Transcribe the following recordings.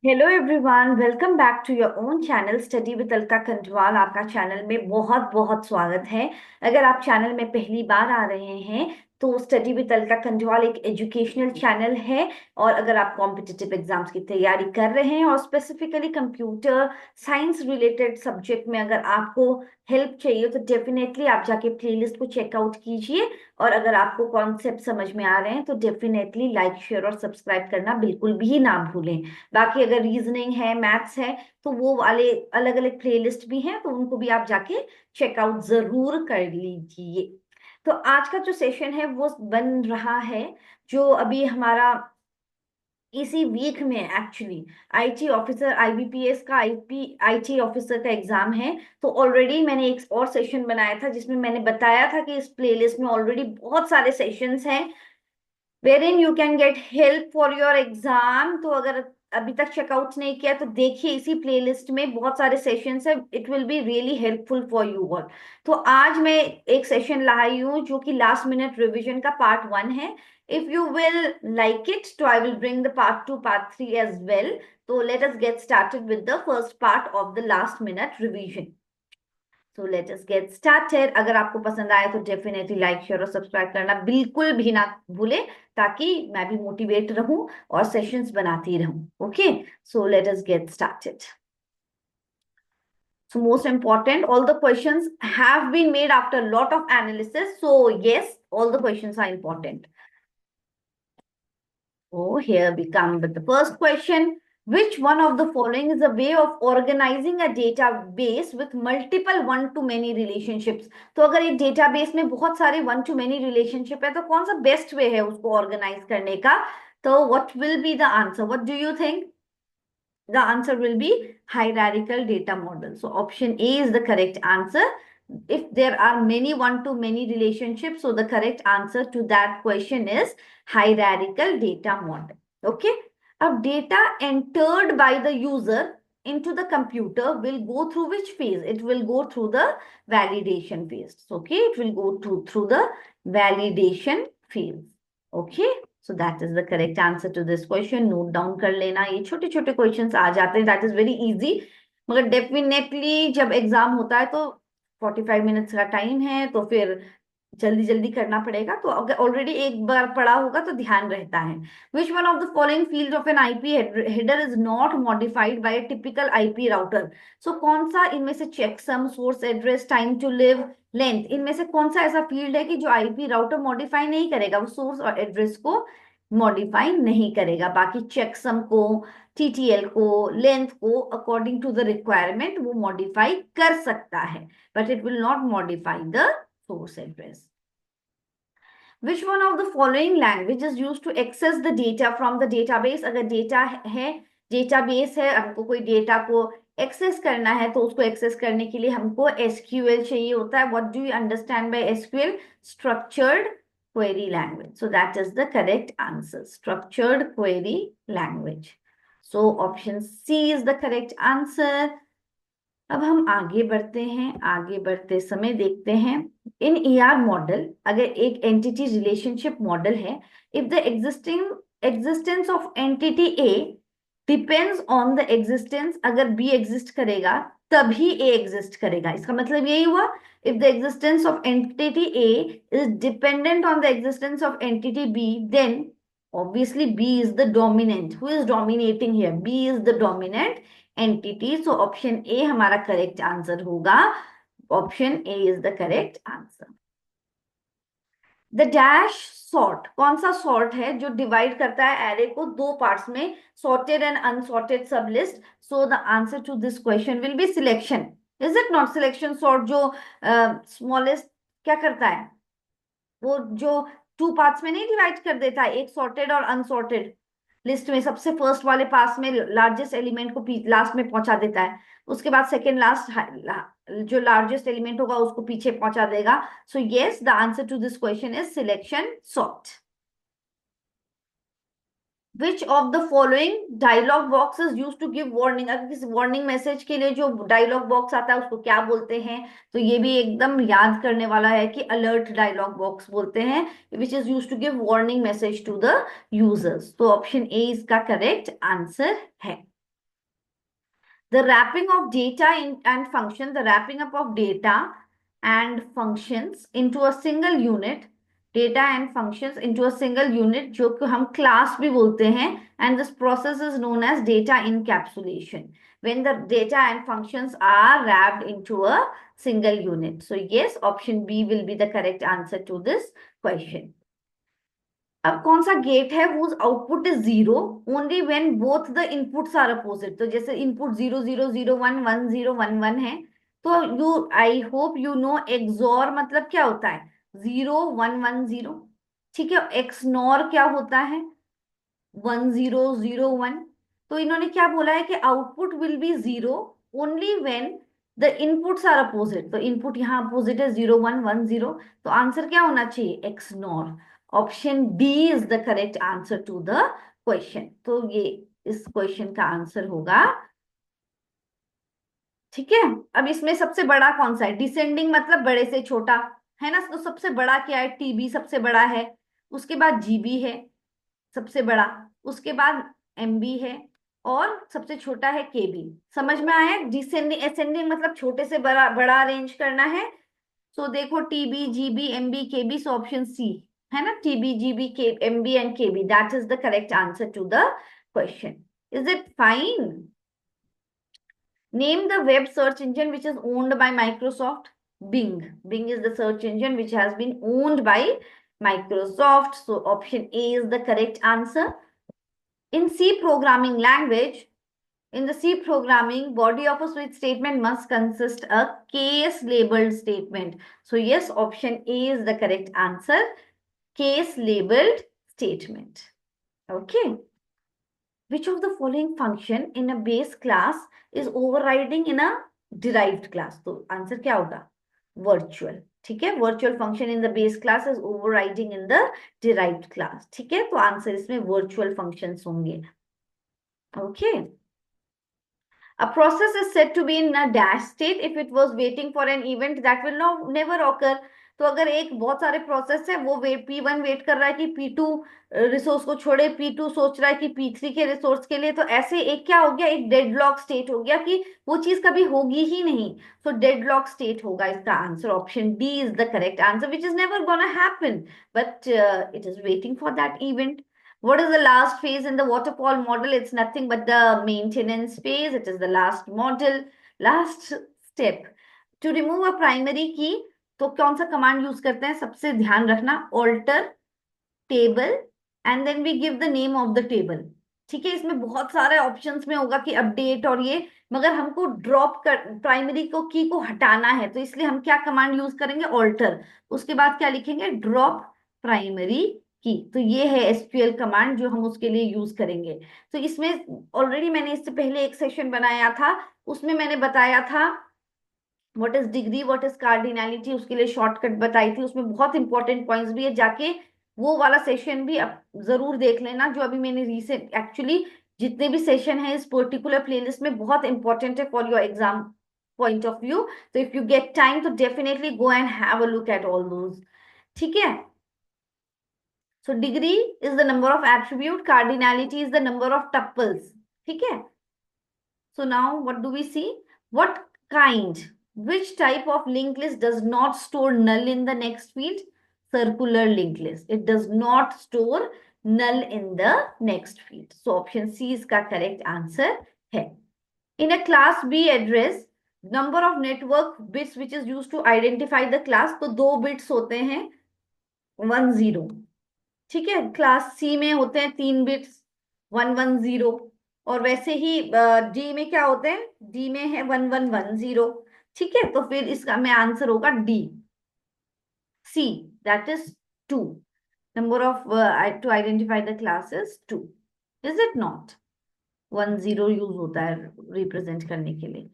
Hello everyone, welcome back to your own channel study with Alka Kantwal. आपका channel में बहुत बहुत स्वागत है। अगर आप चैनल में पहली बार आ रहे हैं तो स्टडी विद अलका कंटवाल एक एजुकेशनल चैनल है। और अगर आप कॉम्पिटिटिव एग्जाम्स की तैयारी कर रहे हैं और specifically computer science related subject में अगर आपको हेल्प चाहिए तो डेफिनेटली आप जाके प्लेलिस्ट को चेकआउट कीजिए। और अगर आपको कॉन्सेप्ट समझ में आ रहे हैं तो डेफिनेटली लाइक शेयर और सब्सक्राइब करना बिल्कुल भी ना भूलें। बाकी अगर रीजनिंग है, मैथ्स है, तो वो वाले अलग अलग प्लेलिस्ट भी हैं, तो उनको भी आप जाके चेकआउट जरूर कर लीजिए। तो आज का जो सेशन है वो बन रहा है, जो अभी हमारा इसी वीक में एक्चुअली आईटी ऑफिसर, आईबीपीएस का आईटी ऑफिसर का एग्जाम है। तो ऑलरेडी मैंने एक और सेशन बनाया था जिसमें मैंने बताया था कि इस प्लेलिस्ट में ऑलरेडी बहुत सारे सेशंस हैं wherein you can get help for your exam। तो अगर अभी तक चेकआउट नहीं किया तो देखिए, इसी प्लेलिस्ट में बहुत सारे सेशंस है। It will be really helpful for you all. तो आज मैं एक सेशन लाई हूँ जो कि लास्ट मिनट रिवीजन का पार्ट 1 है। If you will like it तो I will bring the part 2, part 3 as well. तो let us get started with the first part of the last minute revision. So let us get started. अगर आपको पसंद आए तो definitely like share और subscribe करना बिल्कुल भी ना भूले, ताकि मैं भी मोटिवेट रहूं और सेशंस बनाती रहूं। Okay, so let us get started. So most important, all the questions have been made after a lot of analysis. So yes, all the questions are important. Oh, here we come with the first question. Which one of the following is a way of organizing a database with multiple one to many relationships? तो अगर एक database में बहुत सारे one two many relationship है तो कौन सा बेस्ट वे है उसको ऑर्गेनाइज करने का? तो what will be the answer? What do you think? The answer will be hierarchical data model. So option A is the correct answer. If there are many one to many relationships, so the correct answer to that question is hierarchical data model. Okay. Now data entered by the user into the computer will go through which phase? It will go through the validation phase. Okay. It will go through the validation phase. Okay. So that is the correct answer to this question. Note down कर लेना, ये छोटे छोटे questions आ जाते हैं, that is very easy. मगर definitely जब एग्जाम होता है तो 45 मिनट्स का टाइम है, तो फिर जल्दी जल्दी करना पड़ेगा। तो अगर ऑलरेडी एक बार पढ़ा होगा तो ध्यान रहता है। Which one of the following field of an IP header is not modified by a typical IP router? So कौन सा इनमें से checksum, source address, time to live, length, इनमें से कौन सा ऐसा फील्ड है कि जो आईपी राउटर मॉडिफाई नहीं करेगा? वो सोर्स और एड्रेस को मॉडिफाई नहीं करेगा, बाकी चेकसम को, टीटीएल को, लेंथ को अकॉर्डिंग टू द रिक्वायरमेंट वो मॉडिफाई कर सकता है, but it will not modify the source address. Which one of the following language is used to access the data from the database? अगर data है, database है, हमको कोई डेटा को एक्सेस करना है तो उसको एक्सेस करने के लिए हमको एसक्यूएल चाहिए होता है। What do you understand by SQL? Structured query language. So that is the correct answer, structured query language. So option C is the correct answer. अब हम आगे बढ़ते हैं। आगे बढ़ते समय देखते हैं इन ईआर मॉडल, अगर एक एंटिटी रिलेशनशिप मॉडल है, if the existence of entity A depends on the existence, अगर बी एग्जिस्ट करेगा तभी ए एग्जिस्ट करेगा। इसका मतलब यही हुआ, if the existence of entity A is dependent on the existence of entity B, then obviously B is the dominant. Who is dominating here? B is the dominant entity. So option A हमारा correct answer होगा। Option A is the correct answer. The dash sort कौन सा sort है जो divide करता है array को दो पार्ट्स में, sorted and unsorted sublist? So the answer to this question will be selection. Is it not selection sort जो smallest क्या करता है? वो जो टू पार्ट्स में नहीं डिवाइड कर देता है, एक सॉर्टेड और अनसॉर्टेड लिस्ट में, सबसे फर्स्ट वाले पास में लार्जेस्ट एलिमेंट को लास्ट में पहुंचा देता है, उसके बाद सेकेंड लास्ट जो लार्जेस्ट एलिमेंट होगा उसको पीछे पहुंचा देगा। So yes, the answer to this question is selection sort. Which of the following dialog box is use to give warning? अगर किसी वार्निंग मैसेज के लिए जो डायलॉग बॉक्स आता है उसको क्या बोलते हैं? तो ये भी एकदम याद करने वाला है कि अलर्ट डायलॉग बॉक्स बोलते हैं, which is use to give warning message to the users. तो ऑप्शन ए इसका करेक्ट आंसर है। The wrapping of data and function, the wrapping up of data and functions into a single unit, data and functions into a single unit, जो कि हम class भी बोलते हैं, and this process is known as data encapsulation. When the data and functions are wrapped into a single unit. So yes, option B will be the correct answer to this question. अब कौन सा gate है whose output is zero only when both the inputs are opposite. तो जैसे input 0001 1011 है, तो you I hope you know XOR मतलब क्या होता है 0110. ठीक है, एक्सनॉर क्या होता है 1001. तो इन्होंने क्या बोला है कि output will be zero only when the inputs are opposite. तो इनपुट यहाँ अपोजिट है 0110. तो आंसर क्या होना चाहिए XNOR. Option B is the correct answer to the question. तो ये इस क्वेश्चन का आंसर होगा. ठीक है, अब इसमें सबसे बड़ा कौन सा है, डिसेंडिंग मतलब बड़े से छोटा है ना. तो सबसे बड़ा क्या है, टीबी सबसे बड़ा है, उसके बाद जीबी है सबसे बड़ा, उसके बाद एमबी है, और सबसे छोटा है केबी. समझ में आया. डिसेंडिंग असेंडिंग मतलब छोटे से बड़ा बड़ा अरेंज करना है. सो देखो TB GB MB KB, so option C है ना, टीबी जीबी के MB and KB, that is the correct answer to the question. Is it fine? Name the web search engine which is owned by Microsoft. Bing. Bing is the search engine which has been owned by Microsoft. So option A is the correct answer. In C programming language, in the C programming, body of a switch statement must consist a case labeled statement. So yes, option A is the correct answer. Case labeled statement. Okay. Which of the following function in a base class is overriding in a derived class? तो answer क्या होगा virtual. ठीक है, virtual function in the base class is overriding in the derived class. ठीक है, तो answer इसमें virtual functions होंगे. Okay. A process is said to be in a dash state if it was waiting for an event that will never occur. तो अगर एक बहुत सारे प्रोसेस है, वो P1 वेट कर रहा है कि P2 रिसोर्स को छोड़े, P2 सोच रहा है कि P3 के रिसोर्स के लिए, तो ऐसे एक क्या हो गया, एक डेडलॉक स्टेट हो गया कि वो चीज कभी होगी ही नहीं. तो डेडलॉक स्टेट होगा इसका answer. Option D is the correct answer, which is never gonna happen, but it is waiting for that event. What is the last phase in the waterfall model? It's nothing but the maintenance phase. It is the last model, last step. To remove a primary key, तो कौन सा command use करते हैं, सबसे ध्यान रखना, alter table and then we give the name of the table. ठीक है, इसमें बहुत सारे ऑप्शंस में होगा कि अपडेट और ये, मगर हमको ड्रॉप कर प्राइमरी को की को हटाना है, तो इसलिए हम क्या कमांड यूज करेंगे, ऑल्टर, उसके बाद क्या लिखेंगे, ड्रॉप प्राइमरी की. तो ये है एसक्यूएल कमांड जो हम उसके लिए यूज करेंगे. तो इसमें ऑलरेडी मैंने इससे पहले एक सेशन बनाया था, उसमें मैंने बताया था what is degree, what is cardinality, उसके लिए शॉर्टकट बताई थी. उसमें बहुत इंपॉर्टेंट पॉइंट्स भी है, जाके वो वाला सेशन भी जरूर देख लेना, जो अभी मैंने रिसेंट, एक्चुअली जितने भी सेशन है इस पर्टिकुलर प्लेलिस्ट में बहुत इंपॉर्टेंट है for your exam point of view. तो इफ यू गेट टाइम तो definitely go and have a look at all those. ठीक है. So degree is the number of attribute, cardinality is the number of tuples. ठीक है. So now what do we see? What kind, which type of linked list does not store null in the next field? Circular linked list. It does not store null in the next field. So option C is का correct answer है. In a class B address, number of network bits which is used to identify the class, तो 2 bits होते हैं 10. ठीक है, class C में होते हैं 3 बिट्स 110. और वैसे ही डी में क्या होते हैं, डी में है 1110. ठीक है, तो फिर इसका में आंसर होगा D, C, that is 2. Number of to identify the class is 2. Is it not? 10 use होता है रिप्रेजेंट करने के लिए.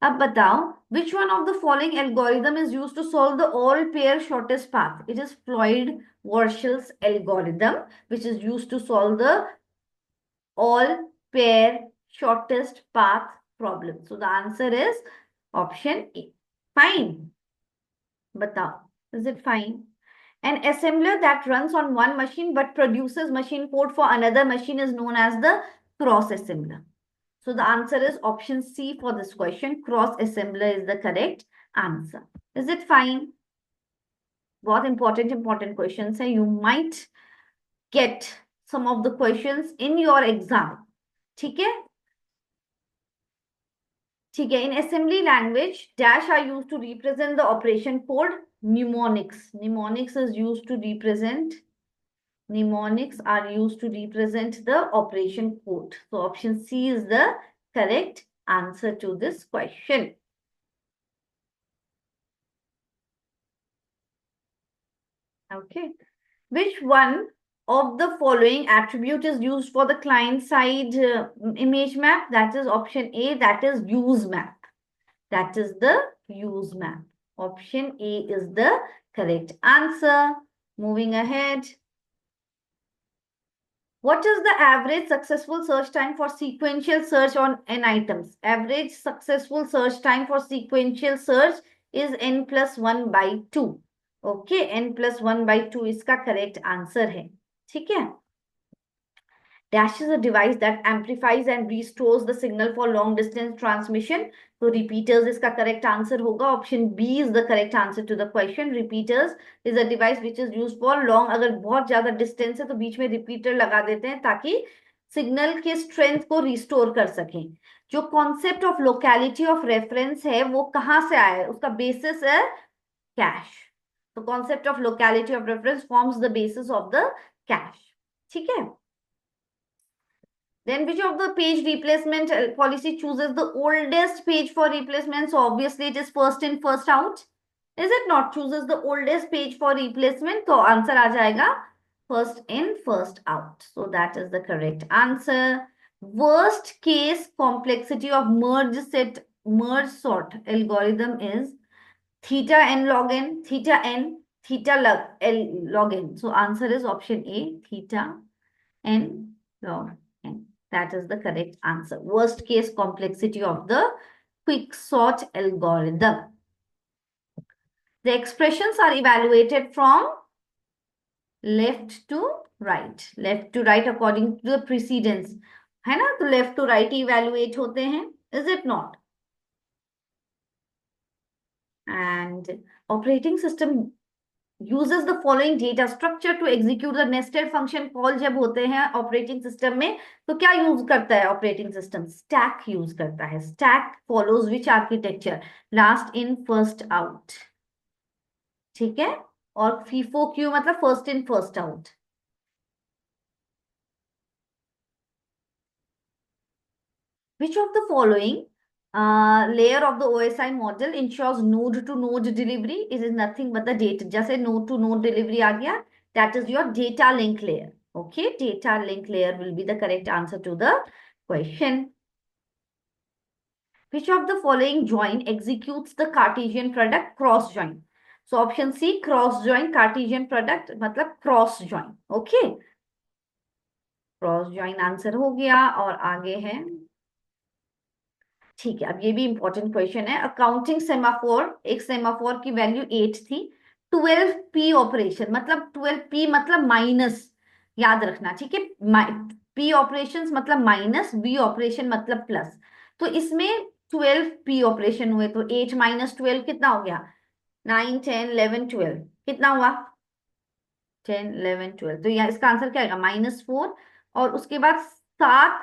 अब बताओ, which one of the following algorithm is used to solve the all pair shortest path? It is Floyd-Warshall's algorithm, which is used to solve the all pair shortest path problem. So the answer is option A. Fine. Batao, is it fine? An assembler that runs on one machine but produces machine code for another machine is known as the cross assembler. So the answer is option C for this question. Cross assembler is the correct answer. Is it fine? बहुत important questions है. You might get some of the questions in your exam. ठीक है? ठीक है. In assembly language, dash are used to represent the operation code. Mnemonics. Mnemonics are used to represent the operation code. So option C is the correct answer to this question. Okay. Which one of the following attribute is used for the client side image map? That is option A, that is use map. That is the use map. Option A is the correct answer. Moving ahead. What is the average successful search time for sequential search on n items? Average successful search time for sequential search is n plus 1 by 2. Okay, n plus 1 by 2 इसका correct answer है. ठीक है? Dash is a device that amplifies and restores the signal for long distance transmission. So repeaters इसका correct answer होगा. Option B is the correct answer to the question. Repeaters is a device which is used for long. अगर बहुत ज्यादा distance है तो बीच में repeater लगा देते हैं ताकि सिग्नल के स्ट्रेंथ को रिस्टोर कर सकें. जो concept of locality of reference है वो कहाँ से आया है? उसका बेसिस है कैश. तो concept of locality of reference forms the basis of the cash. ठीक है? Then which of the page replacement policy chooses the oldest page for replacement? So obviously it is first in, first out. Is it not? Chooses the oldest page for replacement. So answer आ जाएगा first in, first out. So that is the correct answer. Worst case complexity of merge sort algorithm is theta n log n, theta n, theta log n. So answer is option A, theta n log n. That is the correct answer. Worst case complexity of the quicksort algorithm. The expressions are evaluated from left to right. Left to right according to the precedence. है ना? तो left to right evaluate होते हैं. Is it not? And operating system uses the following data structure to execute the nested function call. जब होते हैं operating system में तो क्या use करता है operating system? Stack use करता है. Stack follows which architecture? Last in, first out. ठीक है? और FIFO Q मतलब first in, first out. Which of the following layer of the OSI model ensures node to node delivery? It is nothing but the data. जैसे node to node delivery आ गया, that is your data link layer. Okay, data link layer will be the correct answer to the question. Which of the following join executes the Cartesian product cross join? So option C, cross join. Cartesian product मतलब cross join. Okay, cross join answer हो गया. और आगे है, ठीक है, अब ये भी इंपॉर्टेंट क्वेश्चन है. अकाउंटिंग सेमाफोर, एक सेमाफोर की वैल्यू 8 थी. 12p ऑपरेशन मतलब 12p मतलब माइनस, याद रखना. ठीक है? p ऑपरेशन मतलब माइनस, v ऑपरेशन मतलब प्लस. तो इसमें 12p ऑपरेशन हुए तो 8 माइनस 12 कितना हो गया? 9 10 11 12. कितना हुआ? 10 11 12. तो यहाँ इसका आंसर क्या आएगा? -4. और उसके बाद 7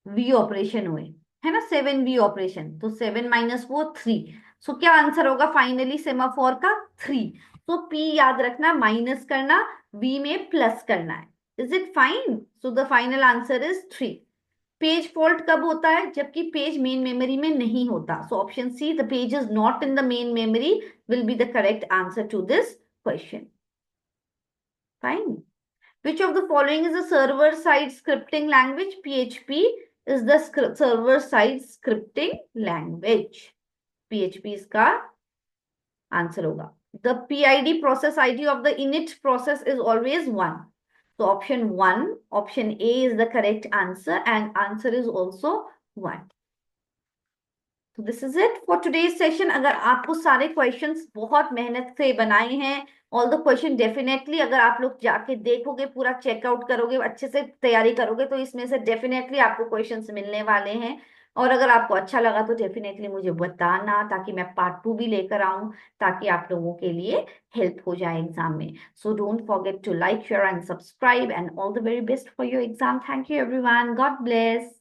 v ऑपरेशन हुए, है ना? 7v operation. तो 7 माइनस 4 3. सो क्या आंसर होगा फाइनली सेमाफोर का? 3. तो p याद रखना, माइनस करना, v में प्लस करना है. Is it fine? So the final answer is 3. Page fault कब होता है? जबकि पेज मेन मेमोरी में नहीं होता. So option C, the page is not in the main memory, will be the correct answer to this question. Fine. Which of the following is a server-side scripting language? PHP is the server-side scripting language. PHP इसका answer होगा. The PID process ID of the init process is always 1. So option 1, option A is the correct answer, and answer is also 1. So this is it for today's session. अगर आपको सारे questions बहुत मेहनत से बनाए हैं, all the question definitely अगर आप लोग जाके देखोगे, पूरा चेकआउट करोगे, अच्छे से तैयारी करोगे, तो इसमें से डेफिनेटली आपको क्वेश्चंस मिलने वाले हैं। और अगर आपको अच्छा लगा तो डेफिनेटली मुझे बताना, ताकि मैं पार्ट 2 भी लेकर आऊं, ताकि आप लोगों के लिए हेल्प हो जाए एग्जाम में। So don't forget to like, share and subscribe, and all the very best for your exam. Thank you everyone, God bless.